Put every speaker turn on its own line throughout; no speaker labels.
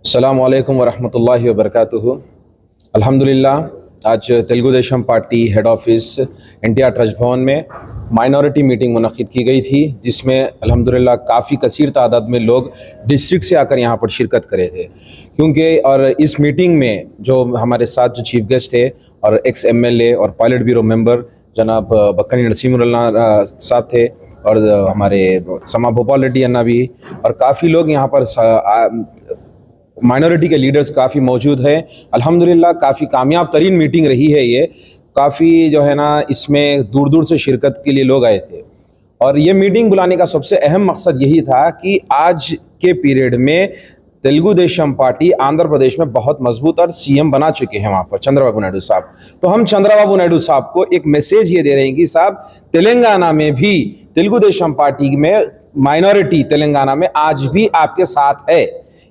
अस्सलामु अलैकुम वरहमतुल्लाहि वबरकातुहू। अल्हम्दुलिल्लाह आज Telugu Desam party head office NTR trust भवन में माइनॉरिटी मीटिंग मुनक्किद की गई थी, जिसमें अल्हम्दुलिल्लाह काफ़ी कसीर तादाद में लोग डिस्ट्रिक्ट से आकर यहाँ पर शिरकत करे थे। क्योंकि और इस मीटिंग में जो हमारे साथ जो चीफ गेस्ट थे और एक्स MLA और पायलट ब्यूरो मेंबर जनाब बक्कनी नसीमुल्लाह साहब थे और हमारे समा भोपाल रेड्डी अन्ना भी, और काफ़ी लोग यहाँ पर माइनॉरिटी के लीडर्स काफ़ी मौजूद हैं। अल्हम्दुलिल्लाह काफ़ी कामयाब तरीन मीटिंग रही है ये। काफ़ी जो है ना, इसमें दूर दूर से शिरकत के लिए लोग आए थे और ये मीटिंग बुलाने का सबसे अहम मकसद यही था कि आज के पीरियड में तेलुगु देशम पार्टी आंध्र प्रदेश में बहुत मजबूत और CM बना चुके हैं वहाँ पर चंद्रबाबू नायडू साहब। तो हम चंद्रबाबू नायडू साहब को एक मैसेज ये दे रहे हैं कि साहब, तेलंगाना में भी तेलुगु देशम पार्टी में माइनॉरिटी तेलंगाना में आज भी आपके साथ है।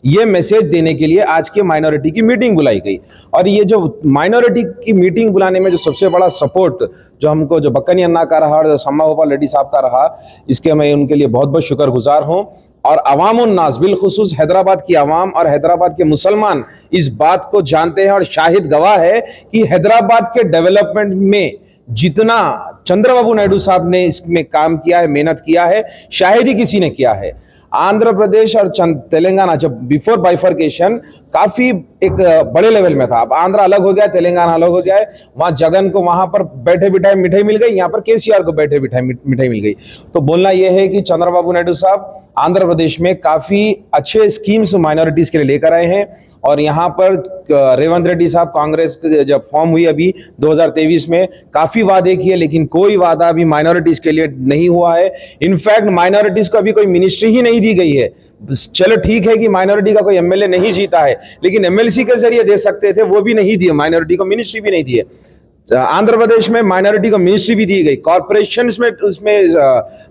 ये मैसेज देने के लिए आज के माइनॉरिटी की मीटिंग बुलाई गई। और ये जो माइनॉरिटी की मीटिंग बुलाने में जो सबसे बड़ा सपोर्ट जो हमको जो बक्कनी अन्ना का रहा और जो समा भोपाल रेड्डी साहब का रहा, इसके मैं उनके लिए बहुत बहुत शुक्रगुजार हूँ। और अवामुन्नास बिलखुसूस हैदराबाद की आवाम और हैदराबाद के मुसलमान इस बात को जानते हैं और शाहिद गवाह है कि हैदराबाद के डेवलपमेंट में जितना चंद्रबाबू नायडू साहब ने इसमें काम किया है, मेहनत किया है, शायद ही किसी ने किया है। आंध्र प्रदेश और तेलंगाना जब बिफोर बाइफर्केशन काफी एक बड़े लेवल में था। अब आंध्र अलग हो गया, तेलंगाना अलग हो गया है। वहां जगन को वहां पर बैठे बिठाए मिठाई मिल गई, यहाँ पर KCR को बैठे बिठाए मिठाई मिल गई। तो बोलना यह है कि चंद्रबाबू नायडू साहब आंध्र प्रदेश में काफी अच्छे स्कीम्स माइनॉरिटीज के लिए लेकर आए हैं। और यहाँ पर रेवंत रेड्डी साहब कांग्रेस जब फॉर्म हुई अभी 2023 में, काफी वादे किए लेकिन कोई वादा अभी माइनॉरिटीज के लिए नहीं हुआ है। इनफैक्ट माइनॉरिटीज को अभी कोई मिनिस्ट्री ही नहीं दी गई है। चलो ठीक है कि माइनॉरिटी का कोई MLA नहीं जीता है, लेकिन MLC के जरिए दे सकते थे, वो भी नहीं दिए। माइनॉरिटी को मिनिस्ट्री भी नहीं दिए। आंध्र प्रदेश में माइनॉरिटी को मिनिस्ट्री भी दी गई, कॉर्पोरेशंस में उसमें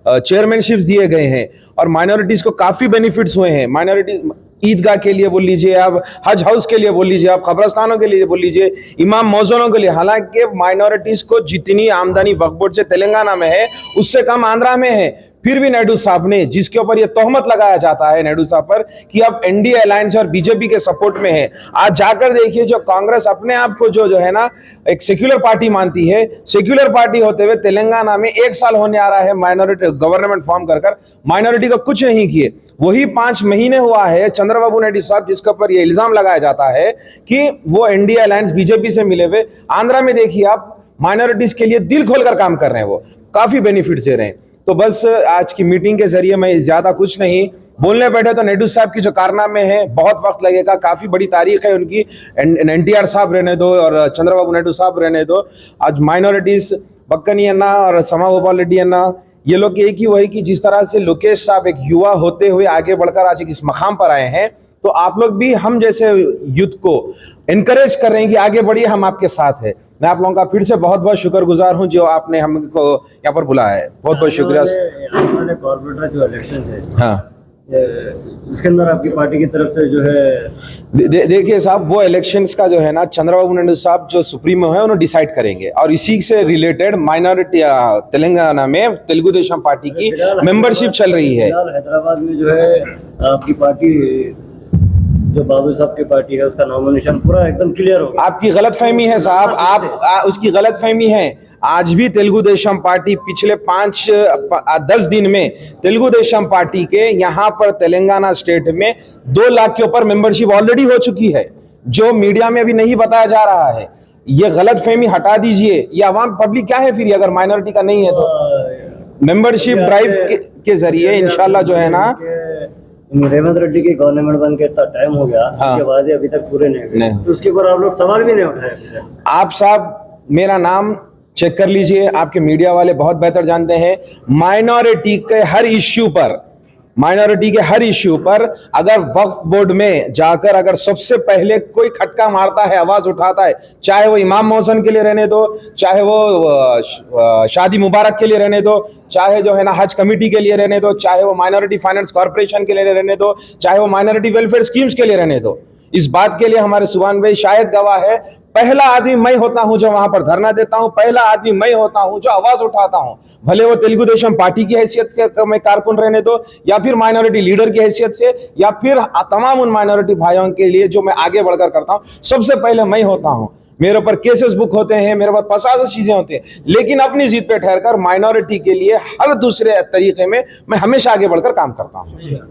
चेयरमैनशिप्स दिए गए हैं और माइनॉरिटीज को काफी बेनिफिट्स हुए हैं। माइनॉरिटीज ईदगाह के लिए बोल लीजिए आप, हज हाउस के लिए बोल लीजिए आप, कब्रस्तानों के लिए बोल लीजिए, इमाम मौजूनों के लिए। हालांकि माइनॉरिटीज को जितनी आमदनी वक्फ बोर्ड से तेलंगाना में है, उससे कम आंध्रा में है। फिर भी नायडू साहब ने, जिसके ऊपर यह तोहमत लगाया जाता है नायडू साहब पर कि अब NDA अलायंस और BJP के सपोर्ट में है, आज जाकर देखिए जो कांग्रेस अपने आप को जो है ना एक सेक्युलर पार्टी मानती है, सेक्युलर पार्टी होते हुए तेलंगाना में 1 साल होने आ रहा है माइनॉरिटी गवर्नमेंट फॉर्म कर माइनॉरिटी को कुछ नहीं किए। वही 5 महीने हुआ है चंद्रबाबू नायडू साहब जिसके ऊपर यह इल्जाम लगाया जाता है कि वो NDA अलायंस BJP से मिले हुए। आंध्रा में देखिए आप, माइनॉरिटीज के लिए दिल खोलकर काम कर रहे हैं, वो काफी बेनिफिट्स दे रहे हैं। तो बस आज की मीटिंग के जरिए मैं ज्यादा कुछ नहीं बोलने बैठे तो नायडू साहब की जो कारनामे हैं, बहुत वक्त लगेगा, काफी बड़ी तारीख है उनकी। NTR साहब रहने दो और चंद्रबाबू नायडू साहब रहने दो। आज माइनॉरिटीज बक्कनी अन्ना और समा भोपाल रेड्डी अन्ना, ये लोग एक ही वही कि जिस तरह से लोकेश साहब एक युवा होते हुए आगे बढ़कर आज इस मकाम पर आए हैं, तो आप लोग भी हम जैसे यूथ को इनकरेज कर रहे हैं कि आगे बढ़िए, हम आपके साथ हैं। मैं आप लोगों का फिर से बहुत बहुत शुक्रगुजार हूं जो आपने हमको यहाँ पर बुलाया है। बहुत बहुत शुक्रिया।
कॉर्पोरेटर जो इलेक्शन है,
हाँ,
इसके अंदर आपकी पार्टी की तरफ से जो है
देखिए साहब, वो इलेक्शंस का जो है ना, चंद्रबाबू नायडू साहब जो सुप्रीमो है उन्हें डिसाइड करेंगे। और इसी से रिलेटेड माइनॉरिटी तेलंगाना में तेलुगु देशम पार्टी की मेंबरशिप चल रही है।
हैदराबाद में जो है आपकी पार्टी, जो बाबू साहब की पार्टी है, उसका नॉमिनेशन पूरा एकदम क्लियर हो गया।
आपकी गलतफहमी है साहब, आप उसकी गलतफहमी है। आज भी तेलुगु देशम पार्टी पिछले 5-10 दिन में तेलुगु देशम पार्टी के यहाँ पर तेलंगाना स्टेट में 2 लाख के ऊपर मेंबरशिप ऑलरेडी हो चुकी है, जो मीडिया में अभी नहीं बताया जा रहा है। ये गलतफहमी हटा दीजिए। ये आवाम पब्लिक क्या है फिर, अगर माइनॉरिटी का नहीं है तो मेंबरशिप ड्राइव के जरिए इंशाल्लाह जो है ना,
रेवंत रेड्डी की गवर्नमेंट बन के इतना टाइम हो गया,
हाँ,
उसके बाद अभी तक पूरे नहीं हुए, तो उसके ऊपर आप लोग सवाल भी नहीं उठाए।
आप साहब मेरा नाम चेक कर लीजिए, आपके मीडिया वाले बहुत बेहतर जानते हैं। माइनॉरिटी के हर इश्यू पर अगर वक्फ बोर्ड में जाकर अगर सबसे पहले कोई खटका मारता है, आवाज उठाता है, चाहे वो इमाम मोहसिन के लिए रहने दो, चाहे वो शादी मुबारक के लिए रहने दो, चाहे जो है ना हज कमेटी के लिए रहने दो, चाहे वो माइनॉरिटी फाइनेंस कॉर्पोरेशन के लिए रहने दो, चाहे वो माइनॉरिटी वेलफेयर स्कीम्स के लिए रहने दो, इस बात के लिए हमारे सुभान भाई शायद गवाह है, पहला आदमी मैं होता हूं जो वहां पर धरना देता हूं, पहला आदमी मैं होता हूं जो आवाज उठाता हूं, भले वो तेलुगु देशम पार्टी की हैसियत से मैं कारकुन रहने दो, या फिर माइनॉरिटी लीडर की हैसियत से, या फिर तमाम उन माइनॉरिटी भाइयों के लिए जो मैं आगे बढ़कर करता हूं, सबसे पहले मैं होता हूं। मेरे ऊपर केसेस बुक होते हैं, मेरे पास 50 चीजें होती हैं, लेकिन अपनी जीत पे ठहरकर माइनॉरिटी के लिए हर दूसरे तरीके में मैं हमेशा आगे बढ़कर काम करता हूं।